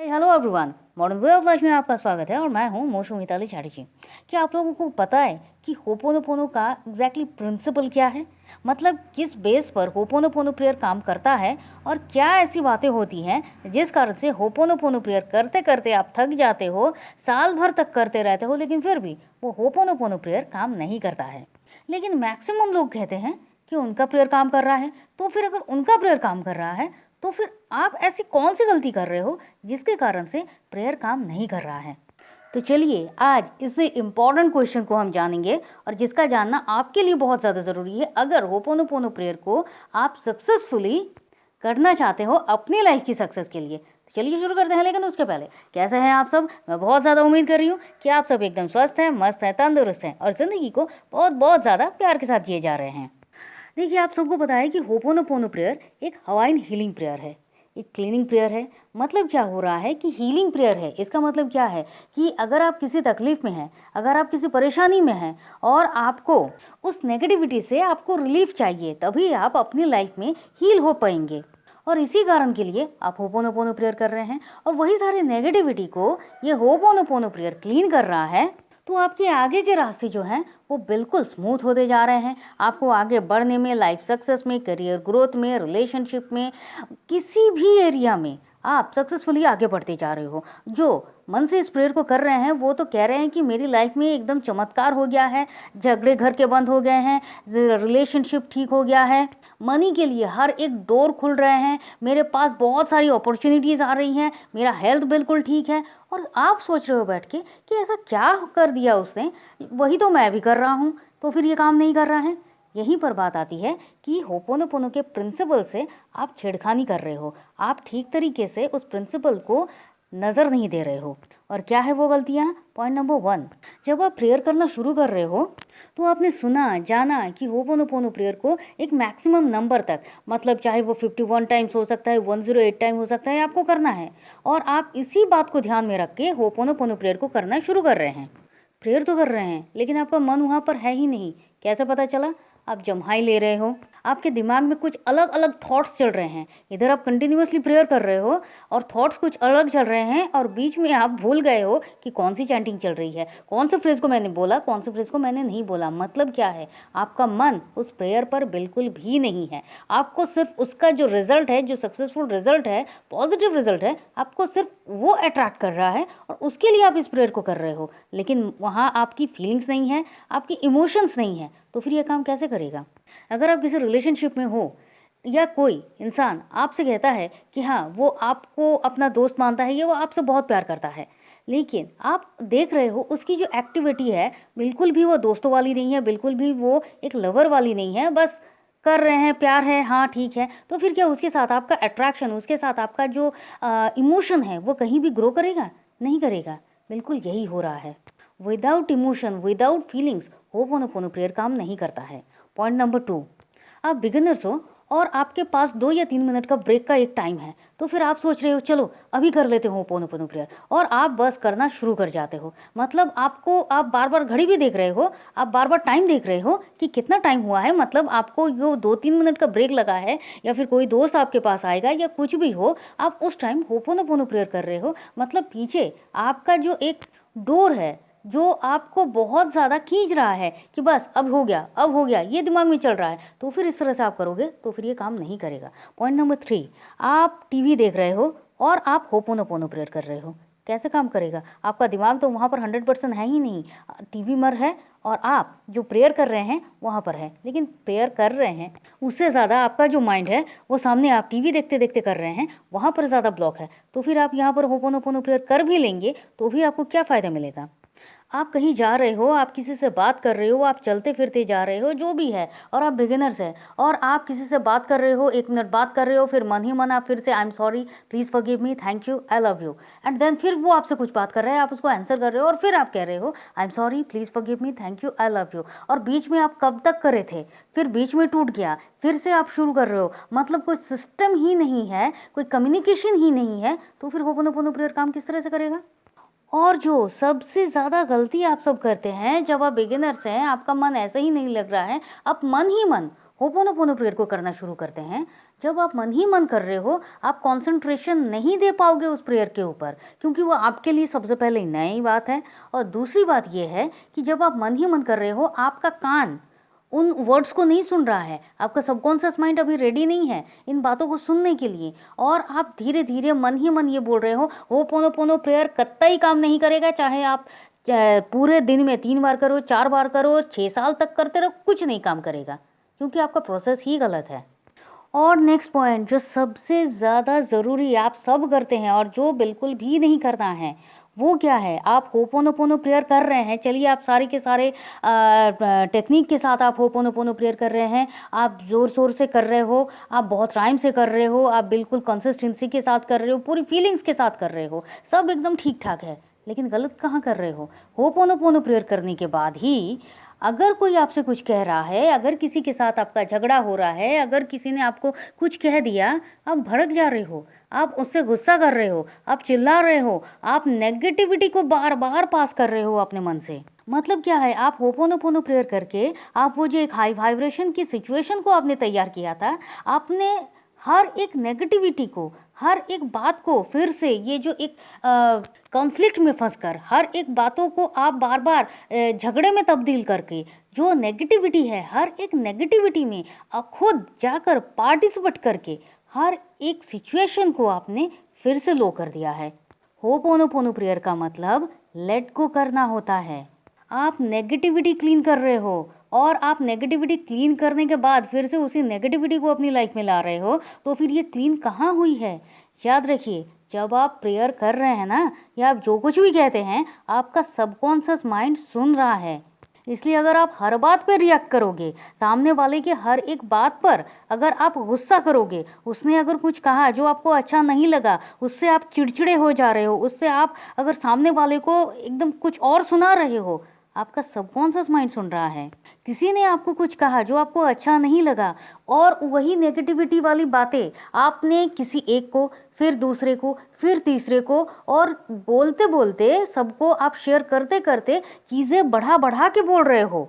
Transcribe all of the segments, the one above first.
Hello everyone, modern way of life में आपका स्वागत है और मैं हूं मोशो मिताली चैटर्जी। क्या आप लोगों को पता है कि होपोनोपोनो का एग्जैक्टली प्रिंसिपल क्या है? मतलब किस बेस पर होपोनोपोनो प्रेयर काम करता है और क्या ऐसी बातें होती हैं जिस कारण से होपोनोपोनो प्रेयर करते करते आप थक जाते हो, साल भर तक करते रहते हो, लेकिन फिर भी वो होपोनोपोनो प्रेयर काम नहीं करता है। लेकिन मैक्सिमम लोग कहते हैं कि उनका प्रेयर काम कर रहा है। तो फिर अगर उनका प्रेयर काम कर रहा है तो फिर आप ऐसी कौन सी गलती कर रहे हो जिसके कारण से प्रेयर काम नहीं कर रहा है? तो चलिए आज इस इम्पॉर्टेंट क्वेश्चन को हम जानेंगे और जिसका जानना आपके लिए बहुत ज़्यादा ज़रूरी है अगर होपोनोपोनो प्रेयर को आप सक्सेसफुली करना चाहते हो अपनी लाइफ की सक्सेस के लिए। तो चलिए शुरू करते हैं। लेकिन उसके पहले कैसे हैं आप सब? मैं बहुत ज़्यादा उम्मीद कर रही हूँ कि आप सब एकदम स्वस्थ हैं, मस्त हैं, तंदुरुस्त हैं और ज़िंदगी को बहुत बहुत ज़्यादा प्यार के साथ जिए जा रहे हैं। देखिए, आप सबको पता है कि होपोनोपोनो प्रेयर एक हवाइन हीलिंग प्रेयर है, एक क्लीनिंग प्रेयर है। मतलब क्या हो रहा है कि हीलिंग प्रेयर है। इसका मतलब क्या है कि अगर आप किसी तकलीफ में हैं, अगर आप किसी परेशानी में हैं और आपको उस नेगेटिविटी से आपको रिलीफ चाहिए, तभी आप अपनी लाइफ में हील हो पाएंगे। और इसी कारण के लिए आप होपोनोपोनो प्रेयर कर रहे हैं और वही सारी नेगेटिविटी को ये होपोनोपोनो प्रेयर क्लीन कर रहा है। तो आपके आगे के रास्ते जो हैं वो बिल्कुल स्मूथ होते जा रहे हैं। आपको आगे बढ़ने में, लाइफ सक्सेस में, करियर ग्रोथ में, रिलेशनशिप में, किसी भी एरिया में आप सक्सेसफुली आगे बढ़ते जा रहे हो। जो मन से इस प्रेयर को कर रहे हैं वो तो कह रहे हैं कि मेरी लाइफ में एकदम चमत्कार हो गया है, झगड़े घर के बंद हो गए हैं, रिलेशनशिप ठीक हो गया है, मनी के लिए हर एक डोर खुल रहे हैं, मेरे पास बहुत सारी अपॉर्चुनिटीज़ आ रही हैं, मेरा हेल्थ बिल्कुल ठीक है। और आप सोच रहे हो बैठ के कि ऐसा क्या कर दिया उसने, वही तो मैं भी कर रहा हूँ, तो फिर ये काम नहीं कर रहा है। यहीं पर बात आती है कि होपोनोपोनो के प्रिंसिपल से आप छेड़खानी कर रहे हो, आप ठीक तरीके से उस प्रिंसिपल को नज़र नहीं दे रहे हो। और क्या है वो गलतियाँ? पॉइंट नंबर 1, जब आप प्रेयर करना शुरू कर रहे हो तो आपने सुना जाना कि होपोनोपोनो प्रेयर को एक मैक्सिमम नंबर तक, मतलब चाहे वो 51 टाइम्स हो सकता है, 108 टाइम हो सकता है, आपको करना है। और आप इसी बात को ध्यान में रख के होपोनोपोनो प्रेयर को करना शुरू कर रहे हैं। प्रेयर तो कर रहे हैं लेकिन आपका मन वहाँ पर है ही नहीं। कैसे पता चला? आप जम्हाई ले रहे हो, आपके दिमाग में कुछ अलग अलग थॉट्स चल रहे हैं। इधर आप कंटिन्यूअसली प्रेयर कर रहे हो और थॉट्स कुछ अलग चल रहे हैं और बीच में आप भूल गए हो कि कौन सी चैंटिंग चल रही है, कौन से फ्रेज को मैंने बोला, कौन से फ्रेज को मैंने नहीं बोला। मतलब क्या है, आपका मन उस प्रेयर पर बिल्कुल भी नहीं है। आपको सिर्फ उसका जो रिजल्ट है, जो सक्सेसफुल रिजल्ट है, पॉजिटिव रिजल्ट है, आपको सिर्फ वो अट्रैक्ट कर रहा है और उसके लिए आप इस प्रेयर को कर रहे हो। लेकिन वहाँ आपकी फीलिंग्स नहीं है, आपकी इमोशंस नहीं है। तो फिर ये काम कैसे करेगा? अगर आप किसी रिलेशनशिप में हो या कोई इंसान आपसे कहता है कि हाँ वो आपको अपना दोस्त मानता है या वो आपसे बहुत प्यार करता है, लेकिन आप देख रहे हो उसकी जो एक्टिविटी है बिल्कुल भी वो दोस्तों वाली नहीं है, बिल्कुल भी वो एक लवर वाली नहीं है, बस कर रहे हैं, प्यार है, हाँ ठीक है, तो फिर क्या उसके साथ आपका अट्रैक्शन, उसके साथ आपका जो इमोशन है वो कहीं भी ग्रो करेगा? नहीं करेगा। बिल्कुल यही हो रहा है। Without emotion, without feelings ho'oponopono prayer काम नहीं करता है। पॉइंट नंबर 2, आप बिगिनर्स हो और आपके पास 2 या 3 मिनट का ब्रेक का एक टाइम है, तो फिर आप सोच रहे हो चलो अभी कर लेते हो होपोनोपोनो प्रेयर, और आप बस करना शुरू कर जाते हो। मतलब आप बार बार घड़ी भी देख रहे हो, आप बार बार टाइम देख रहे हो कि कितना टाइम हुआ है। मतलब आपको जो 2-3 मिनट का ब्रेक लगा है या फिर कोई दोस्त आपके पास आएगा या कुछ भी हो, आप उस टाइम होपोनोपोनो प्रेयर कर रहे हो। मतलब पीछे आपका जो एक डोर है जो आपको बहुत ज़्यादा खींच रहा है कि बस अब हो गया, अब हो गया, ये दिमाग में चल रहा है, तो फिर इस तरह से आप करोगे तो फिर ये काम नहीं करेगा। पॉइंट नंबर 3, आप टीवी देख रहे हो और आप होपोनोपोनो प्रेयर कर रहे हो। कैसे काम करेगा? आपका दिमाग तो वहाँ पर 100% है ही नहीं, टीवी मर है और आप जो प्रेयर कर रहे हैं वहाँ पर है। लेकिन प्रेयर कर रहे हैं उससे ज़्यादा आपका जो माइंड है वो सामने आप टीवी देखते देखते कर रहे हैं, वहाँ पर ज़्यादा ब्लॉक है। तो फिर आप यहाँ पर होपोनोपोनो प्रेयर कर भी लेंगे तो भी आपको क्या फ़ायदा मिलेगा? आप कहीं जा रहे हो, आप किसी से बात कर रहे हो, आप चलते फिरते जा रहे हो, जो भी है, और आप बिगिनर्स हैं और आप किसी से बात कर रहे हो, 1 मिनट बात कर रहे हो, फिर मन ही मन आप फिर से I am sorry, please forgive me, thank you, I love you, and then फिर वो आपसे कुछ बात कर रहे हैं, आप उसको आंसर कर रहे हो और फिर आप कह रहे हो आई am sorry, please forgive me, thank you, I love you. और बीच में आप कब तक करे थे, फिर बीच में टूट गया, फिर से आप शुरू कर रहे हो। मतलब कोई सिस्टम ही नहीं है, कोई कम्युनिकेशन ही नहीं है, तो फिर होपोनोपोनो प्रेयर काम किस तरह से करेगा? और जो सबसे ज़्यादा गलती आप सब करते हैं, जब आप बिगिनर्स हैं, आपका मन ऐसे ही नहीं लग रहा है, आप मन ही मन होपोनोपोनो प्रेयर को करना शुरू करते हैं, जब आप मन ही मन कर रहे हो, आप कंसंट्रेशन नहीं दे पाओगे उस प्रेयर के ऊपर, क्योंकि वो आपके लिए सबसे पहले नई बात है। और दूसरी बात ये है कि जब आप मन ही मन कर रहे हो, आपका कान उन वर्ड्स को नहीं सुन रहा है, आपका सबकॉन्शियस माइंड अभी रेडी नहीं है इन बातों को सुनने के लिए, और आप धीरे धीरे मन ही मन ये बोल रहे हो, होपोनोपोनो प्रेयर कतई काम नहीं करेगा, चाहे आप पूरे दिन में 3 बार करो, 4 बार करो, 6 साल तक करते रहो, कुछ नहीं काम करेगा, क्योंकि आपका प्रोसेस ही गलत है। और नेक्स्ट पॉइंट जो सबसे ज़्यादा ज़रूरी आप सब करते हैं और जो बिल्कुल भी नहीं करना है, वो क्या है? आप होपोनोपोनो प्रेयर कर रहे हैं, चलिए आप सारे के सारे टेक्निक के साथ आप होपोनोपोनो प्रेयर कर रहे हैं, आप ज़ोर शोर से कर रहे हो, आप बहुत टाइम से कर रहे हो, आप बिल्कुल कंसिस्टेंसी के साथ कर रहे हो, पूरी फीलिंग्स के साथ कर रहे हो, सब एकदम ठीक ठाक है, लेकिन गलत कहाँ कर रहे हो? होपोनोपोनो प्रेयर करने के बाद ही अगर कोई आपसे कुछ कह रहा है, अगर किसी के साथ आपका झगड़ा हो रहा है, अगर किसी ने आपको कुछ कह दिया, आप भड़क जा रहे हो, आप उससे गुस्सा कर रहे हो, आप चिल्ला रहे हो, आप नेगेटिविटी को बार बार पास कर रहे हो अपने मन से। मतलब क्या है? आप होपोनोपोनो प्रेयर करके आप वो जो एक हाई वाइब्रेशन की सिचुएशन को आपने तैयार किया था, आपने हर एक नेगेटिविटी को, हर एक बात को फिर से ये जो एक कॉन्फ्लिक्ट में फंसकर हर एक बातों को आप बार बार झगड़े में तब्दील करके जो नेगेटिविटी है, हर एक नेगेटिविटी में खुद जाकर पार्टिसिपेट करके हर एक सिचुएशन को आपने फिर से लो कर दिया है। होपोनोपोनो प्रेयर का मतलब लेट गो करना होता है। आप नेगेटिविटी क्लीन कर रहे हो, और आप नेगेटिविटी क्लीन करने के बाद फिर से उसी नेगेटिविटी को अपनी लाइफ में ला रहे हो, तो फिर ये क्लीन कहाँ हुई है? याद रखिए, जब आप प्रेयर कर रहे हैं ना, या आप जो कुछ भी कहते हैं, आपका सबकॉन्शियस माइंड सुन रहा है। इसलिए अगर आप हर बात पर रिएक्ट करोगे, सामने वाले के हर एक बात पर अगर आप गुस्सा करोगे, उसने अगर कुछ कहा जो आपको अच्छा नहीं लगा, उससे आप चिड़चिड़े हो जा रहे हो, उससे आप अगर सामने वाले को एकदम कुछ और सुना रहे हो, आपका सबकॉन्शियस माइंड सुन रहा है। किसी ने आपको कुछ कहा जो आपको अच्छा नहीं लगा, और वही नेगेटिविटी वाली बातें आपने किसी एक को, फिर दूसरे को, फिर तीसरे को, और बोलते बोलते सबको आप शेयर करते करते चीज़ें बढ़ा बढ़ा के बोल रहे हो,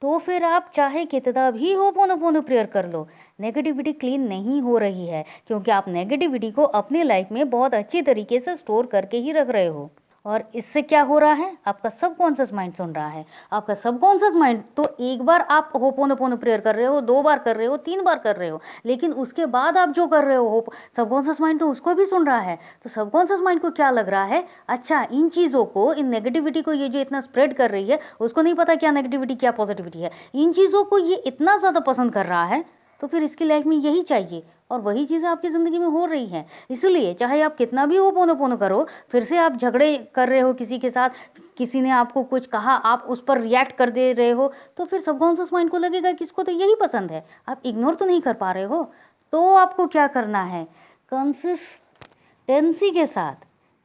तो फिर आप चाहे कितना भी होपोनोपोनो प्रेयर कर लो, नेगेटिविटी क्लीन नहीं हो रही है, क्योंकि आप नेगेटिविटी को अपनी लाइफ में बहुत अच्छी तरीके से स्टोर करके ही रख रहे हो। और इससे क्या हो रहा है? आपका सबकॉन्शियस माइंड सुन रहा है। आपका सबकॉन्शियस माइंड तो एक बार आप होपोनोपोनो प्रेयर कर रहे हो, 2 बार कर रहे हो, 3 बार कर रहे हो, लेकिन उसके बाद आप जो कर रहे हो सबकॉन्शियस माइंड तो उसको भी सुन रहा है। तो सबकॉन्शियस माइंड को क्या लग रहा है? अच्छा, इन चीज़ों को, इन नेगेटिविटी को ये जो इतना स्प्रेड कर रही है, उसको नहीं पता क्या नेगेटिविटी क्या पॉजिटिविटी है, इन चीज़ों को ये इतना ज़्यादा पसंद कर रहा है, तो फिर इसकी लाइफ में यही चाहिए, और वही चीज़ें आपकी ज़िंदगी में हो रही हैं। इसलिए चाहे आप कितना भी होपोनोपोनो करो, फिर से आप झगड़े कर रहे हो किसी के साथ, किसी ने आपको कुछ कहा, आप उस पर रिएक्ट कर दे रहे हो, तो फिर सबकॉन्शियस माइंड को लगेगा कि इसको तो यही पसंद है। आप इग्नोर तो नहीं कर पा रहे हो, तो आपको क्या करना है? कंसिस्टेंसी के साथ,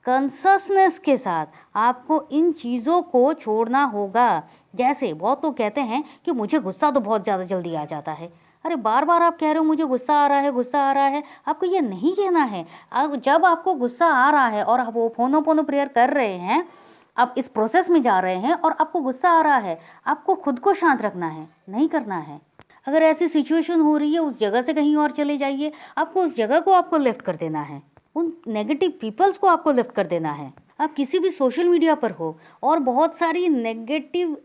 कंससनेस के साथ आपको इन चीज़ों को छोड़ना होगा। जैसे बहुत लोग कहते हैं कि मुझे गुस्सा तो बहुत ज़्यादा जल्दी आ जाता है। अरे बार बार आप कह रहे हो मुझे गुस्सा आ रहा है, गुस्सा आ रहा है, आपको ये नहीं कहना है। अब जब आपको गुस्सा आ रहा है और आप होपोनोपोनो प्रेयर कर रहे हैं, आप इस प्रोसेस में जा रहे हैं और आपको गुस्सा आ रहा है, आपको खुद को शांत रखना है, नहीं करना है। अगर ऐसी सिचुएशन हो रही है, उस जगह से कहीं और चले जाइए, आपको उस जगह को आपको लेफ्ट कर देना है, उन नेगेटिव पीपल्स को आपको लेफ्ट कर देना है। आप किसी भी सोशल मीडिया पर हो और बहुत सारी नेगेटिव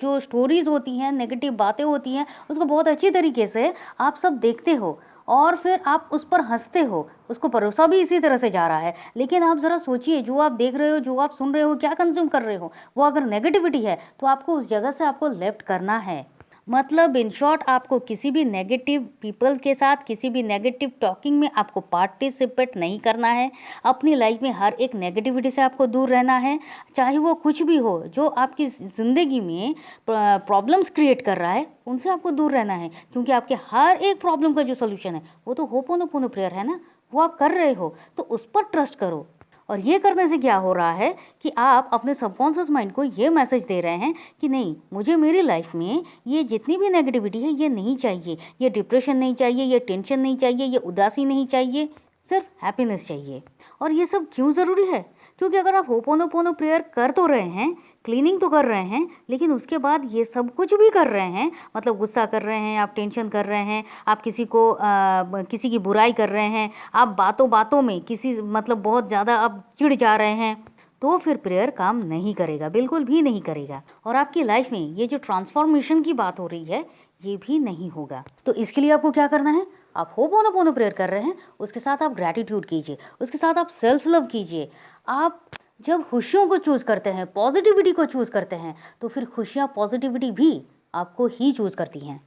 जो स्टोरीज़ होती हैं, नेगेटिव बातें होती हैं, उसको बहुत अच्छी तरीके से आप सब देखते हो और फिर आप उस पर हंसते हो, उसको परोसा भी इसी तरह से जा रहा है। लेकिन आप ज़रा सोचिए, जो आप देख रहे हो, जो आप सुन रहे हो, क्या कंज्यूम कर रहे हो, वो अगर नेगेटिविटी है तो आपको उस जगह से आपको लेफ्ट करना है। मतलब इन शॉर्ट, आपको किसी भी नेगेटिव पीपल के साथ, किसी भी नेगेटिव टॉकिंग में आपको पार्टिसिपेट नहीं करना है। अपनी लाइफ में हर एक नेगेटिविटी से आपको दूर रहना है, चाहे वो कुछ भी हो जो आपकी ज़िंदगी में प्रॉब्लम्स क्रिएट कर रहा है, उनसे आपको दूर रहना है। क्योंकि आपके हर एक प्रॉब्लम का जो सोल्यूशन है वो तो होपोनोपोनो प्रेयर है ना, वो आप कर रहे हो, तो उस पर ट्रस्ट करो। और ये करने से क्या हो रहा है कि आप अपने सबकॉन्शियस माइंड को ये मैसेज दे रहे हैं कि नहीं, मुझे मेरी लाइफ में ये जितनी भी नेगेटिविटी है ये नहीं चाहिए, ये डिप्रेशन नहीं चाहिए, ये टेंशन नहीं चाहिए, ये उदासी नहीं चाहिए, सिर्फ हैप्पीनेस चाहिए। और ये सब क्यों ज़रूरी है? क्योंकि अगर आप होपोनोपोनो प्रेयर कर तो रहे हैं, क्लीनिंग तो कर रहे हैं, लेकिन उसके बाद ये सब कुछ भी कर रहे हैं, मतलब गुस्सा कर रहे हैं, आप टेंशन कर रहे हैं, आप किसी की बुराई कर रहे हैं, आप बातों बातों में किसी मतलब बहुत ज़्यादा आप चिढ़ जा रहे हैं, तो फिर प्रेयर काम नहीं करेगा, बिल्कुल भी नहीं करेगा। और आपकी लाइफ में ये जो ट्रांसफॉर्मेशन की बात हो रही है, ये भी नहीं होगा। तो इसके लिए आपको क्या करना है, आप होपोनोपोनो प्रेयर कर रहे हैं, उसके साथ आप ग्रैटिट्यूड कीजिए, उसके साथ आप सेल्फ लव कीजिए। आप जब खुशियों को चूज़ करते हैं, पॉजिटिविटी को चूज़ करते हैं, तो फिर खुशियाँ, पॉजिटिविटी भी आपको ही चूज़ करती हैं।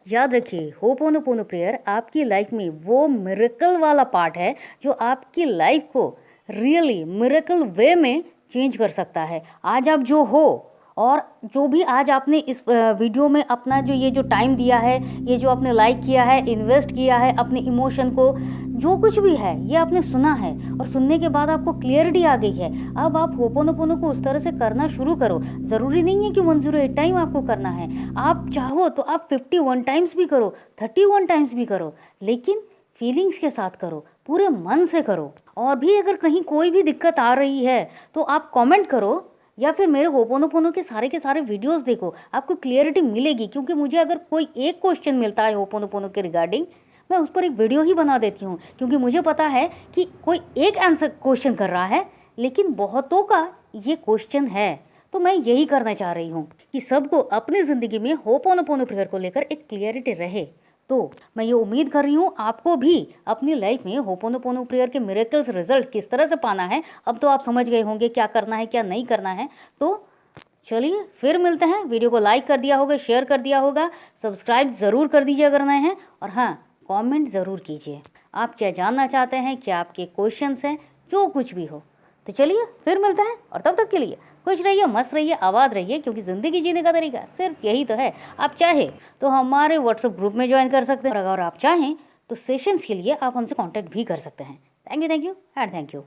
याद रखिए, होपोनोपोनो प्रेयर आपकी लाइफ में वो मिरेकल वाला पार्ट है जो आपकी लाइफ को रियली मिरेकल वे में चेंज कर सकता है। आज आप जो हो, और जो भी आज आपने इस वीडियो में अपना ये जो टाइम दिया है, ये जो आपने लाइक किया है, इन्वेस्ट किया है अपने इमोशन को, जो कुछ भी है ये आपने सुना है, और सुनने के बाद आपको क्लियरिटी आ गई है। अब आप होपोनोपोनो को उस तरह से करना शुरू करो। ज़रूरी नहीं है कि 108 टाइम आपको करना है, आप चाहो तो आप 51 टाइम्स भी करो, 31 टाइम्स भी करो, लेकिन फीलिंग्स के साथ करो, पूरे मन से करो। और भी अगर कहीं कोई भी दिक्कत आ रही है तो आप कमेंट करो, या फिर मेरे होपोनोपोनो के सारे वीडियोस देखो, आपको क्लियरिटी मिलेगी। क्योंकि मुझे अगर कोई एक क्वेश्चन मिलता है होपोनोपोनो के रिगार्डिंग, मैं उस पर एक वीडियो ही बना देती हूँ, क्योंकि मुझे पता है कि कोई एक आंसर क्वेश्चन कर रहा है, लेकिन बहुतों का ये क्वेश्चन है। तो मैं यही करना चाह रही हूँ कि सबको अपनी ज़िंदगी में होपोनोपोनो प्रेयर को लेकर एक क्लियरिटी रहे। तो मैं ये उम्मीद कर रही हूँ आपको भी अपनी लाइफ में होपोनोपोनो प्रेयर के मिरेकल्स रिजल्ट किस तरह से पाना है। अब तो आप समझ गए होंगे क्या करना है, क्या नहीं करना है। तो चलिए फिर मिलते हैं। वीडियो को लाइक कर दिया होगा, शेयर कर दिया होगा, सब्सक्राइब ज़रूर कर दीजिए अगर नए हैं, और हाँ, कमेंट ज़रूर कीजिए आप क्या जानना चाहते हैं, क्या आपके क्वेश्चंस हैं, जो कुछ भी हो। तो चलिए फिर मिलते हैं, और तब तक के लिए खुश रहिए, मस्त रहिए, आबाद रहिए, क्योंकि ज़िंदगी जीने का तरीका सिर्फ यही तो है। आप चाहे तो हमारे व्हाट्सएप ग्रुप में ज्वाइन कर सकते हैं, और अगर आप चाहें तो सेशंस के लिए आप हमसे कांटेक्ट भी कर सकते हैं। Thank you and thank you.